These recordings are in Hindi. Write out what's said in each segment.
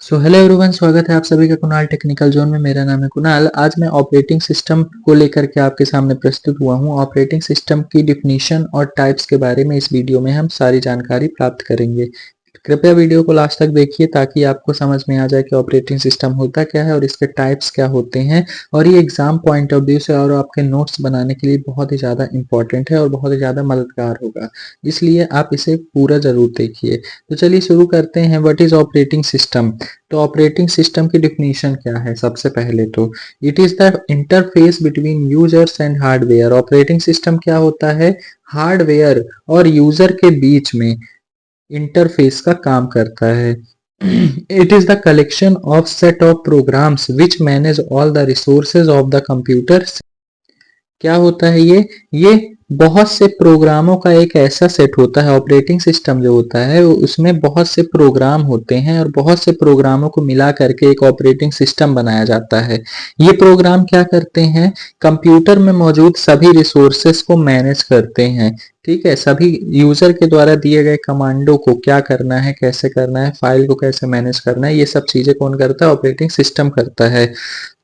सो हेलो एवरीवन, स्वागत है आप सभी का कुणाल टेक्निकल जोन में। मेरा नाम है कुणाल। आज मैं ऑपरेटिंग सिस्टम को लेकर के आपके सामने प्रस्तुत हुआ हूँ। ऑपरेटिंग सिस्टम की डिफिनीशन और टाइप्स के बारे में इस वीडियो में हम सारी जानकारी प्राप्त करेंगे। कृपया वीडियो को लास्ट तक देखिए ताकि आपको समझ में आ जाए कि ऑपरेटिंग सिस्टम होता क्या है और इसके टाइप्स क्या होते हैं। और ये एग्जाम पॉइंट ऑफ व्यू से और आपके नोट्स बनाने के लिए बहुत ही ज़्यादा इंपॉर्टेंट है और बहुत ही ज़्यादा मददगार होगा, इसलिए आप इसे पूरा ज़रूर देखिए। तो चलिए शुरू करते हैं। What is operating system? तो ऑपरेटिंग सिस्टम की डिफिनीशन क्या है? सबसे पहले तो it is the interface between users and hardware. Operating system क्या होता है? हार्डवेयर और यूजर के बीच में इंटरफेस का काम करता है। It is the collection of set of programs which manage all the resources of the computer. क्या होता है ये बहुत से प्रोग्रामों का एक ऐसा सेट होता है। ऑपरेटिंग सिस्टम जो होता है उसमें बहुत से प्रोग्राम होते हैं और बहुत से प्रोग्रामों को मिला करके एक ऑपरेटिंग सिस्टम बनाया जाता है। ये प्रोग्राम क्या करते हैं? कंप्यूटर में मौजूद सभी रिसोर्सेस को मैनेज करते हैं। ठीक है, सभी यूजर के द्वारा दिए गए कमांडो को क्या करना है, कैसे करना है, फाइल को कैसे मैनेज करना है, ये सब चीजें कौन करता है? ऑपरेटिंग सिस्टम करता है।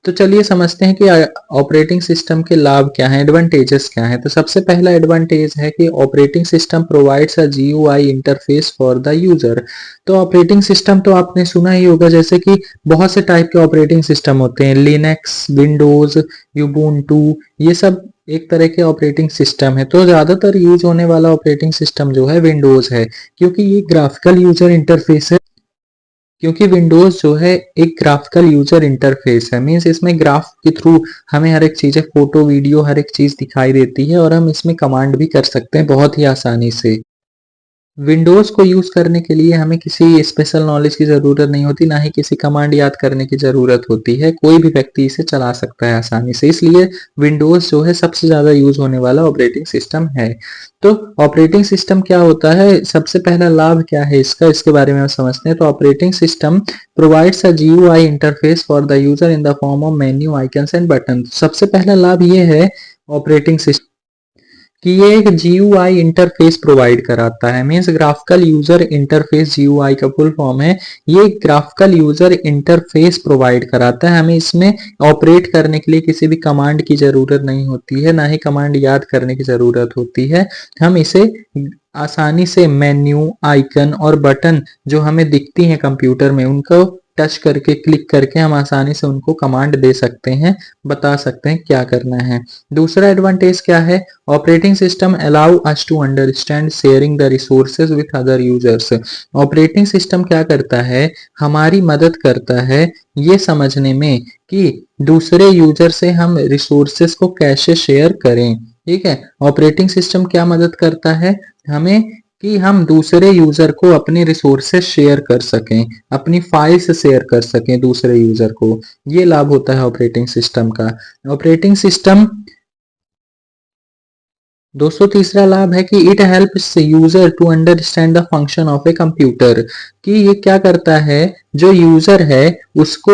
तो चलिए समझते हैं कि ऑपरेटिंग सिस्टम के लाभ क्या हैं, एडवांटेजेस क्या हैं। तो सबसे पहला एडवांटेज है कि operating system provides a GUI interface for the user. तो ऑपरेटिंग सिस्टम तो आपने सुना ही होगा, जैसे कि बहुत से टाइप के ऑपरेटिंग सिस्टम होते हैं, लिनक्स, विंडोज, यूबुंटू, ये सब एक तरह के ऑपरेटिंग सिस्टम है। तो ज्यादातर यूज होने वाला ऑपरेटिंग सिस्टम जो है विंडोज है, क्योंकि ये ग्राफिकल यूजर इंटरफेस है। क्योंकि विंडोज जो है एक ग्राफिकल यूजर इंटरफेस है, मींस इसमें ग्राफ के थ्रू हमें हर एक चीजें, फोटो, वीडियो, हर एक चीज दिखाई देती है और हम इसमें कमांड भी कर सकते हैं बहुत ही आसानी से। विंडोज को यूज करने के लिए हमें किसी स्पेशल नॉलेज की जरूरत नहीं होती, ना ही किसी कमांड याद करने की जरूरत होती है। कोई भी व्यक्ति इसे चला सकता है आसानी से, इसलिए विंडोज जो है सबसे ज्यादा यूज होने वाला ऑपरेटिंग सिस्टम है। तो ऑपरेटिंग सिस्टम क्या होता है? सबसे पहला लाभ क्या है इसका, इसके बारे में हम समझते हैं। तो operating system provides a GUI interface for the user in the form of menu, icons and button. सबसे पहला लाभ ये है ऑपरेटिंग सिस्टम कि ये एक जीयूआई इंटरफेस प्रोवाइड कराता है। Means graphical user interface, GUI का फुल फॉर्म है। ये ग्राफिकल यूजर इंटरफेस प्रोवाइड कराता है। हमें इसमें ऑपरेट करने के लिए किसी भी कमांड की जरूरत नहीं होती है, ना ही कमांड याद करने की जरूरत होती है। हम इसे आसानी से मेन्यू, आइकन और बटन जो हमें दिखती हैं कंप्यूटर में, उनको टच करके, क्लिक करके हम आसानी से उनको कमांड दे सकते हैं, बता सकते हैं क्या करना है। दूसरा एडवांटेज क्या है? Operating system allow us to understand sharing the resources with other users. Operating system क्या करता है? हमारी मदद करता है ये समझने में कि दूसरे यूजर से हम रिसोर्सेज को कैसे शेयर करें। ठीक है, ऑपरेटिंग सिस्टम क्या मदद करता है हमें? कि हम दूसरे यूजर को अपने रिसोर्सेज शेयर कर सकें, अपनी फाइल्स शेयर कर सकें दूसरे यूजर को। ये लाभ होता है ऑपरेटिंग सिस्टम का। ऑपरेटिंग सिस्टम दोस्तों तीसरा लाभ है कि it helps user to understand the function of a computer. कि ये क्या करता है? जो यूजर है उसको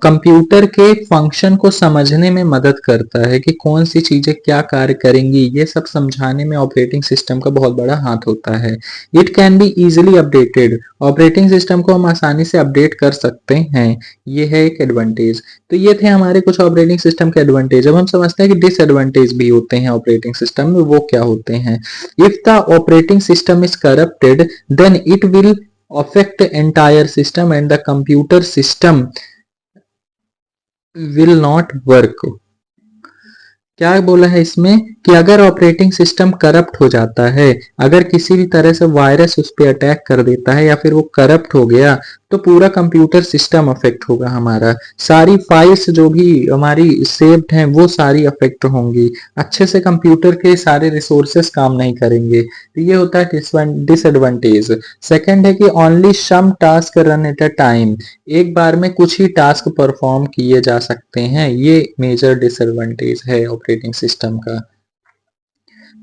कंप्यूटर के फंक्शन को समझने में मदद करता है कि कौन सी चीजें क्या कार्य करेंगी, ये सब समझाने में ऑपरेटिंग सिस्टम का बहुत बड़ा हाथ होता है। It can be easily updated. Operating system को हम आसानी से अपडेट कर सकते हैं, ये है एक एडवांटेज। तो ये थे हमारे कुछ ऑपरेटिंग सिस्टम के एडवांटेज। अब हम समझते हैं कि डिसएडवांटेज भी होते हैं ऑपरेटिंग सिस्टम में, वो क्या होते हैं। If the operating system is corrupted then it will affect entire system and the computer system will not work। क्या बोला है इसमें कि अगर ऑपरेटिंग सिस्टम करप्ट हो जाता है, अगर किसी भी तरह से वायरस उस पर अटैक कर देता है या फिर वो करप्ट हो गया, तो पूरा कंप्यूटर सिस्टम अफेक्ट होगा हमारा। सारी फाइल्स जो भी हमारी सेव्ड हैं वो सारी अफेक्ट होंगी। अच्छे से कंप्यूटर के सारे रिसोर्सेस काम नहीं करेंगे। तो ये होता है डिसएडवांटेज। सेकंड है कि only some task run at a time. एक बार में कुछ ही टास्क परफॉर्म किए जा सकते हैं, ये मेजर डिसएडवांटेज है ऑपरेटिंग सिस्टम का।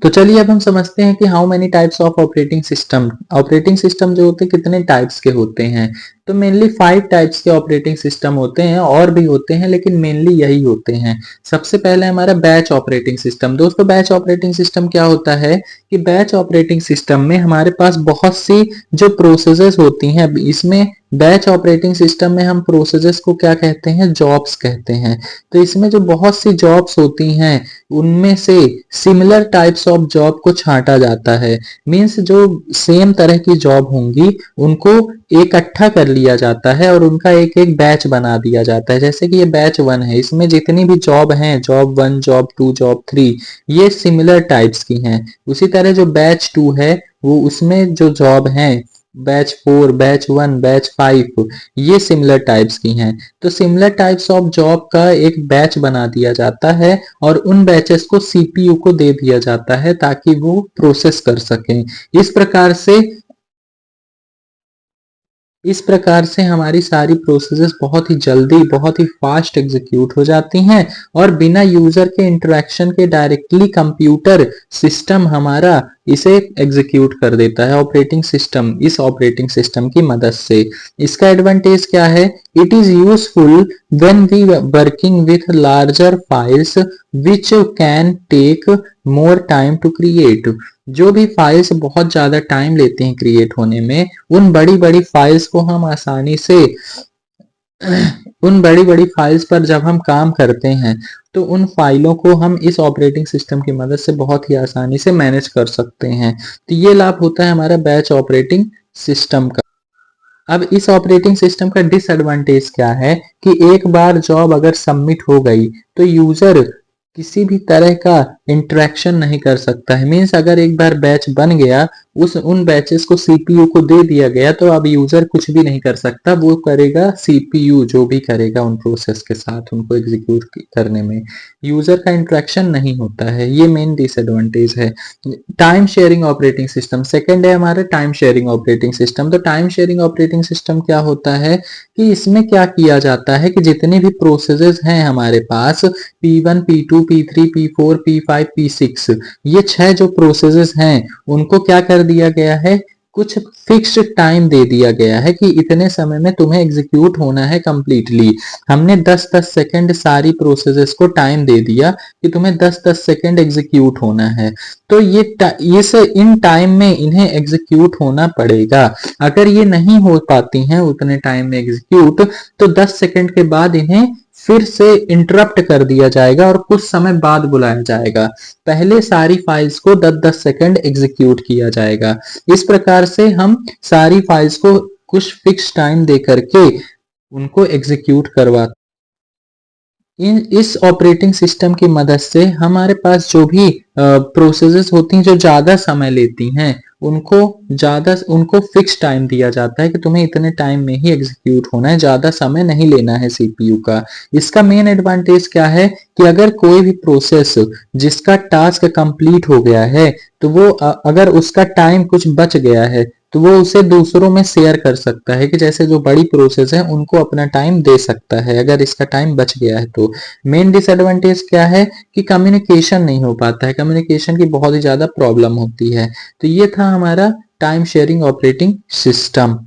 तो चलिए अब हम समझते हैं कि how many types of operating system. Operating system जो होते हैं कितने टाइप्स के होते हैं? तो मेनली 5 टाइप्स के ऑपरेटिंग सिस्टम होते हैं, और भी होते हैं लेकिन मेनली यही होते हैं। सबसे पहले हमारा बैच ऑपरेटिंग सिस्टम। दोस्तों बैच ऑपरेटिंग सिस्टम क्या होता है कि बैच ऑपरेटिंग सिस्टम में हमारे पास बहुत सी जो प्रोसेसेस होती हैं, इसमें बैच ऑपरेटिंग सिस्टम में हम प्रोसेसेस को क्या कहते हैं, जॉब्स कहते हैं। तो इसमें जो बहुत सी जॉब्स होती हैं उनमें से सिमिलर टाइप्स ऑफ जॉब को छांटा जाता है। मीन्स जो सेम तरह की जॉब होंगी उनको इकट्ठा कर लिया जाता है और उनका एक एक बैच बना दिया जाता है। जैसे कि ये बैच 1 है, इसमें जितनी भी जॉब हैं, जॉब 1, जॉब 2, जॉब 3, ये सिमिलर टाइप्स की हैं। उसी तरह जो बैच 2 है वो उसमें जो जॉब हैं बैच 4, बैच 1, बैच 5, ये सिमिलर टाइप्स की हैं। तो सिमिलर टाइप्स ऑफ जॉब का एक बैच बना दिया जाता है और उन बैचेस को सीपीयू को दे दिया जाता है ताकि वो प्रोसेस कर सकें। इस प्रकार से हमारी सारी प्रोसेसेस बहुत ही जल्दी, बहुत ही फास्ट एग्जीक्यूट हो जाती हैं और बिना यूजर के इंटरेक्शन के डायरेक्टली कंप्यूटर सिस्टम हमारा इसे एग्जीक्यूट कर देता है, ऑपरेटिंग सिस्टम, इस ऑपरेटिंग सिस्टम की मदद से। इसका एडवांटेज क्या है? It is useful when we working with larger files which can take more time to create. जो भी फाइल्स बहुत ज्यादा टाइम लेते हैं क्रिएट होने में, उन बड़ी बड़ी फाइल्स को हम आसानी से उन बड़ी बड़ी फाइल्स पर जब हम काम करते हैं तो उन फाइलों को हम इस ऑपरेटिंग सिस्टम की मदद से बहुत ही आसानी से मैनेज कर सकते हैं। तो ये लाभ होता है हमारा बैच ऑपरेटिंग सिस्टम का। अब इस ऑपरेटिंग सिस्टम का डिसएडवांटेज क्या है कि एक बार जॉब अगर सबमिट हो गई तो यूजर किसी भी तरह का इंटरेक्शन नहीं कर सकता है। मीन्स अगर एक बार बैच बन गया, उन बैचेस को सीपीयू को दे दिया गया तो अब यूजर कुछ भी नहीं कर सकता, वो करेगा सीपीयू जो भी करेगा उन प्रोसेस के साथ उनको एग्जीक्यूट करने में। यूजर का इंटरेक्शन नहीं होता है, ये मेन डिसएडवांटेज है। Time sharing operating system second है हमारे, टाइम शेयरिंग ऑपरेटिंग सिस्टम। तो टाइम शेयरिंग ऑपरेटिंग सिस्टम क्या होता है कि इसमें क्या किया जाता है कि जितने भी प्रोसेसेस हैं हमारे पास P1, P2, P3, P4, P5, P6, ये 6 जो प्रोसेसेस हैं उनको क्या कर दिया गया है, कुछ फिक्स्ड टाइम दे दिया गया है कि इतने समय में तुम्हें एग्जीक्यूट होना है कंप्लीटली। हमने 10-10 सेकंड सारी प्रोसेसेस को टाइम दे दिया कि तुम्हें 10-10 सेकंड एग्जीक्यूट होना है। तो इन टाइम में इन्हें एग्जीक्यूट होना पड़ेगा। अगर ये नहीं हो पाती हैं उतने टाइम में एग्जीक्यूट तो 10 सेकंड के बाद इन्हें फिर से इंटरप्ट कर दिया जाएगा और कुछ समय बाद बुलाया जाएगा। पहले सारी फाइल्स को 10-10 सेकंड एग्जीक्यूट किया जाएगा। इस प्रकार से हम सारी फाइल्स को कुछ फिक्स टाइम दे करके उनको एग्जीक्यूट करवाते। इस ऑपरेटिंग सिस्टम की मदद से हमारे पास जो भी प्रोसेसेस होती हैं जो ज्यादा समय लेती हैं उनको फिक्स टाइम दिया जाता है कि तुम्हें इतने टाइम में ही एग्जीक्यूट होना है, ज्यादा समय नहीं लेना है सीपीयू का। इसका मेन एडवांटेज क्या है कि अगर कोई भी प्रोसेस जिसका टास्क कंप्लीट हो गया है तो वो अगर उसका टाइम कुछ बच गया है तो वो उसे दूसरों में शेयर कर सकता है कि जैसे जो बड़ी प्रोसेस है उनको अपना टाइम दे सकता है अगर इसका टाइम बच गया है तो। मेन डिसएडवांटेज क्या है कि कम्युनिकेशन नहीं हो पाता है, कम्युनिकेशन की बहुत ही ज्यादा प्रॉब्लम होती है। तो ये था हमारा time sharing operating system.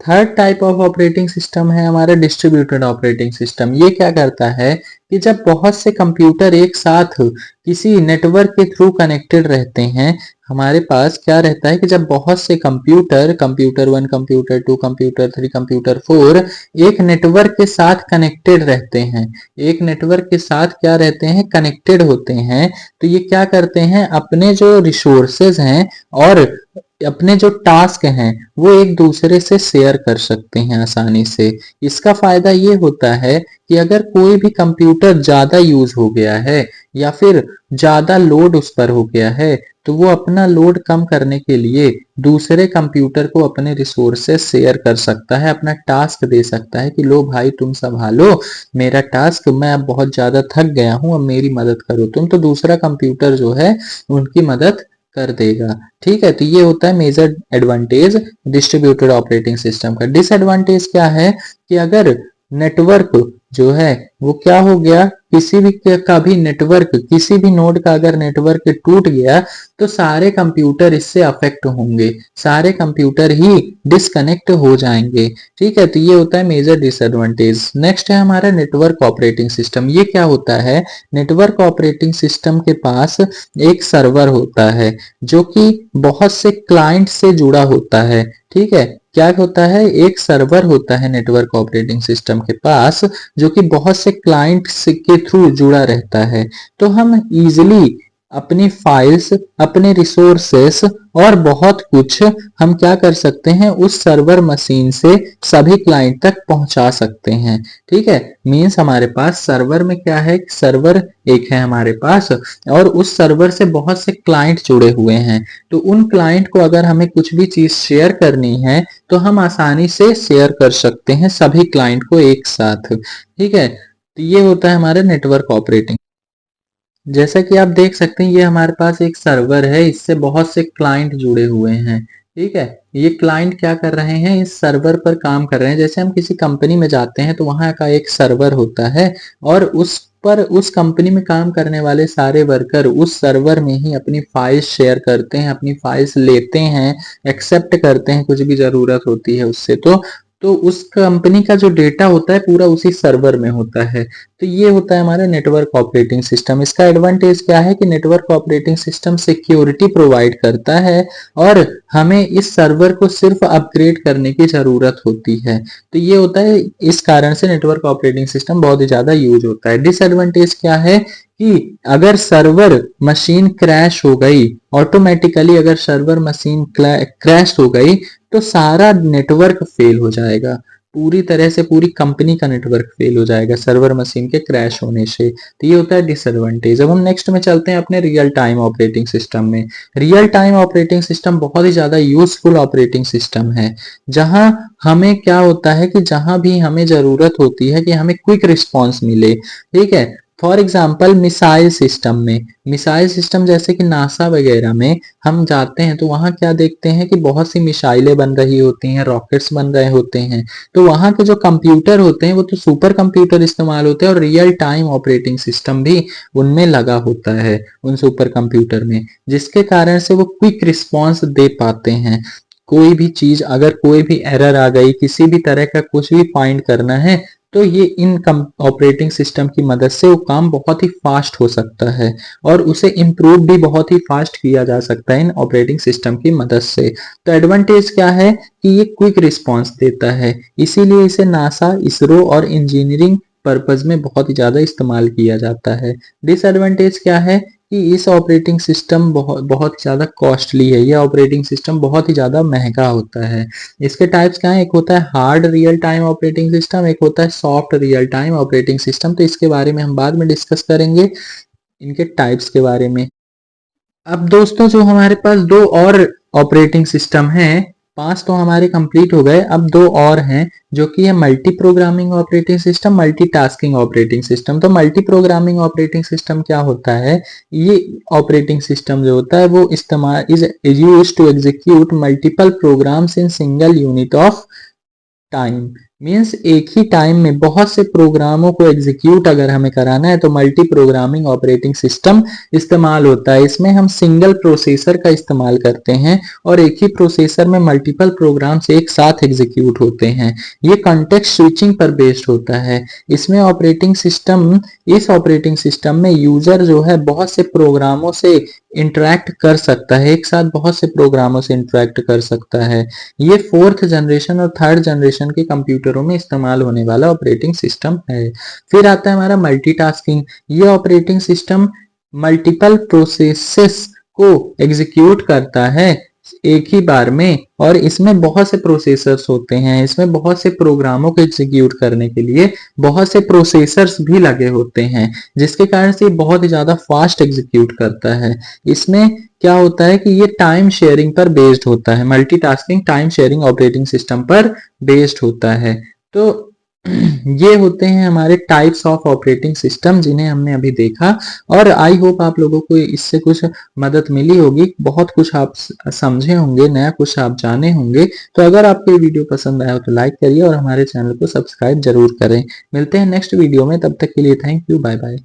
Third type of operating system है हमारा डिस्ट्रीब्यूटेड ऑपरेटिंग सिस्टम। ये क्या करता है कि जब बहुत से कंप्यूटर एक साथ किसी नेटवर्क के थ्रू कनेक्टेड रहते हैं, हमारे पास क्या रहता है कि जब बहुत से कंप्यूटर 1, कंप्यूटर 2, कंप्यूटर 3, कंप्यूटर 4 एक नेटवर्क के साथ कनेक्टेड रहते हैं, एक नेटवर्क के साथ क्या रहते हैं, कनेक्टेड होते हैं, तो ये क्या करते हैं, अपने जो रिसोर्सेज हैं और अपने जो टास्क हैं वो एक दूसरे से शेयर कर सकते हैं आसानी से। इसका फायदा ये होता है कि अगर कोई भी कंप्यूटर ज्यादा यूज हो गया है या फिर ज्यादा लोड उस पर हो गया है तो वो अपना लोड कम करने के लिए दूसरे कंप्यूटर को अपने रिसोर्सेज शेयर कर सकता है, अपना टास्क दे सकता है कि लो भाई तुम संभालो मेरा टास्क, मैं अब बहुत ज्यादा थक गया हूं, अब मेरी मदद करो तुम। तो दूसरा कंप्यूटर जो है उनकी मदद कर देगा। ठीक है, तो ये होता है major advantage distributed operating system का। डिसएडवांटेज क्या है कि अगर नेटवर्क जो है वो क्या हो गया, किसी भी का भी नेटवर्क, किसी भी नोड का अगर नेटवर्क टूट गया तो सारे कंप्यूटर इससे अफेक्ट होंगे, सारे कंप्यूटर ही डिस्कनेक्ट हो जाएंगे। ठीक है, तो ये होता है मेजर डिसएडवांटेज। नेक्स्ट है हमारा नेटवर्क ऑपरेटिंग सिस्टम। ये क्या होता है, नेटवर्क ऑपरेटिंग सिस्टम के पास एक सर्वर होता है जो कि बहुत से क्लाइंट से जुड़ा होता है। ठीक है, क्या होता है, एक सर्वर होता है नेटवर्क ऑपरेटिंग सिस्टम के पास जो कि बहुत से क्लाइंट्स के थ्रू जुड़ा रहता है। तो हम इजिली अपनी फाइल्स, अपने रिसोर्सेस और बहुत कुछ हम क्या कर सकते हैं, उस सर्वर मशीन से सभी क्लाइंट तक पहुंचा सकते हैं। ठीक है, मीन्स हमारे पास सर्वर में क्या है, सर्वर एक है हमारे पास और उस सर्वर से बहुत से क्लाइंट जुड़े हुए हैं। तो उन क्लाइंट को अगर हमें कुछ भी चीज शेयर करनी है तो हम आसानी से शेयर कर सकते हैं सभी क्लाइंट को एक साथ। ठीक है, तो ये होता है हमारा नेटवर्क ऑपरेटिंग। जैसा कि आप देख सकते हैं ये हमारे पास एक सर्वर है, इससे बहुत से क्लाइंट जुड़े हुए हैं। ठीक है, ये क्लाइंट क्या कर रहे हैं, इस सर्वर पर काम कर रहे हैं। जैसे हम किसी कंपनी में जाते हैं तो वहां का एक सर्वर होता है और उस पर उस कंपनी में काम करने वाले सारे वर्कर उस सर्वर में ही अपनी फाइल्स शेयर करते हैं, अपनी फाइल्स लेते हैं, एक्सेप्ट करते हैं, कुछ भी जरूरत होती है उससे तो उस कंपनी का जो डेटा होता है पूरा उसी सर्वर में होता है। तो ये होता है हमारा नेटवर्क ऑपरेटिंग सिस्टम। इसका एडवांटेज क्या है कि network operating system security provide करता है और हमें इस सर्वर को सिर्फ अपग्रेड करने की जरूरत होती है। तो ये होता है, इस कारण से नेटवर्क ऑपरेटिंग सिस्टम बहुत ही ज्यादा यूज होता है। डिसएडवांटेज क्या है कि अगर सर्वर मशीन क्रैश हो गई, ऑटोमेटिकली अगर सर्वर मशीन क्रैश हो गई तो सारा नेटवर्क फेल हो जाएगा, पूरी तरह से पूरी कंपनी का नेटवर्क फेल हो जाएगा सर्वर मशीन के क्रैश होने से। तो ये होता है डिसएडवांटेज। अब हम नेक्स्ट में चलते हैं अपने रियल टाइम ऑपरेटिंग सिस्टम में। रियल टाइम ऑपरेटिंग सिस्टम बहुत ही ज्यादा यूजफुल ऑपरेटिंग सिस्टम है, जहां हमें क्या होता है कि जहां भी हमें जरूरत होती है कि हमें क्विक रिस्पॉन्स मिले। ठीक है, फॉर एग्जाम्पल मिसाइल सिस्टम में, मिसाइल सिस्टम जैसे कि नासा वगैरह में हम जाते हैं तो वहां क्या देखते हैं कि बहुत सी मिसाइलें बन रही होती हैं, रॉकेट्स बन रहे होते हैं। तो वहां के जो कंप्यूटर होते हैं वो तो सुपर कंप्यूटर इस्तेमाल होते हैं और रियल टाइम ऑपरेटिंग सिस्टम भी उनमें लगा होता है, उन सुपर कंप्यूटर में, जिसके कारण से वो क्विक रिस्पॉन्स दे पाते हैं। कोई भी चीज, अगर कोई भी एरर आ गई, किसी भी तरह का कुछ भी फाइंड करना है तो ये इन ऑपरेटिंग सिस्टम की मदद से वो काम बहुत ही फास्ट हो सकता है और उसे इम्प्रूव भी बहुत ही फास्ट किया जा सकता है इन ऑपरेटिंग सिस्टम की मदद से। तो एडवांटेज क्या है कि ये क्विक रिस्पॉन्स देता है, इसीलिए इसे नासा, इसरो और इंजीनियरिंग पर्पज में बहुत ही ज्यादा इस्तेमाल किया जाता है। डिसएडवांटेज क्या है कि इस ऑपरेटिंग सिस्टम बहुत बहुत ज्यादा कॉस्टली है, यह ऑपरेटिंग सिस्टम बहुत ही ज्यादा महंगा होता है। इसके टाइप्स क्या है, एक होता है hard real time operating system, एक होता है soft real time operating system. तो इसके बारे में हम बाद में डिस्कस करेंगे, इनके टाइप्स के बारे में। अब दोस्तों जो हमारे पास दो और ऑपरेटिंग सिस्टम हैं, पांच तो हमारे कंप्लीट हो गए, अब दो और हैं जो कि है multi programming operating system, multitasking operating system. तो मल्टी प्रोग्रामिंग ऑपरेटिंग सिस्टम क्या होता है, ये ऑपरेटिंग सिस्टम जो होता है वो इस्तेमाल is used to execute multiple programs in single unit of time. Means एक ही टाइम में बहुत से प्रोग्रामों को एग्जीक्यूट अगर हमें कराना है तो मल्टी प्रोग्रामिंग ऑपरेटिंग सिस्टम इस्तेमाल होता है। इसमें हम सिंगल प्रोसेसर का इस्तेमाल करते हैं और एक ही प्रोसेसर में मल्टीपल प्रोग्राम्स एक साथ एग्जीक्यूट होते हैं। ये कॉन्टेक्स्ट स्विचिंग पर बेस्ड होता है। इसमें ऑपरेटिंग सिस्टम, इस ऑपरेटिंग सिस्टम में यूजर जो है बहुत से प्रोग्रामों से इंटरेक्ट कर सकता है, एक साथ बहुत से प्रोग्रामों से इंटरेक्ट कर सकता है। ये फोर्थ जनरेशन और थर्ड जनरेशन के कंप्यूटरों में इस्तेमाल होने वाला ऑपरेटिंग सिस्टम है। फिर आता है हमारा मल्टीटास्किंग। ये ऑपरेटिंग सिस्टम मल्टीपल प्रोसेसेस को एग्जीक्यूट करता है एक ही बार में और इसमें बहुत से प्रोसेसर्स होते हैं, इसमें बहुत से प्रोग्रामों को एग्जीक्यूट करने के लिए बहुत से प्रोसेसर्स भी लगे होते हैं, जिसके कारण से बहुत ही ज्यादा फास्ट एग्जीक्यूट करता है। इसमें क्या होता है कि ये टाइम शेयरिंग पर बेस्ड होता है, multitasking time sharing operating system पर बेस्ड होता है। तो ये होते हैं हमारे टाइप्स ऑफ ऑपरेटिंग सिस्टम जिन्हें हमने अभी देखा, और आई होप आप लोगों को इससे कुछ मदद मिली होगी, बहुत कुछ आप समझे होंगे, नया कुछ आप जाने होंगे। तो अगर आपको ये वीडियो पसंद आया हो तो लाइक करिए और हमारे चैनल को सब्सक्राइब जरूर करें। मिलते हैं नेक्स्ट वीडियो में, तब तक के लिए थैंक यू, बाय बाय।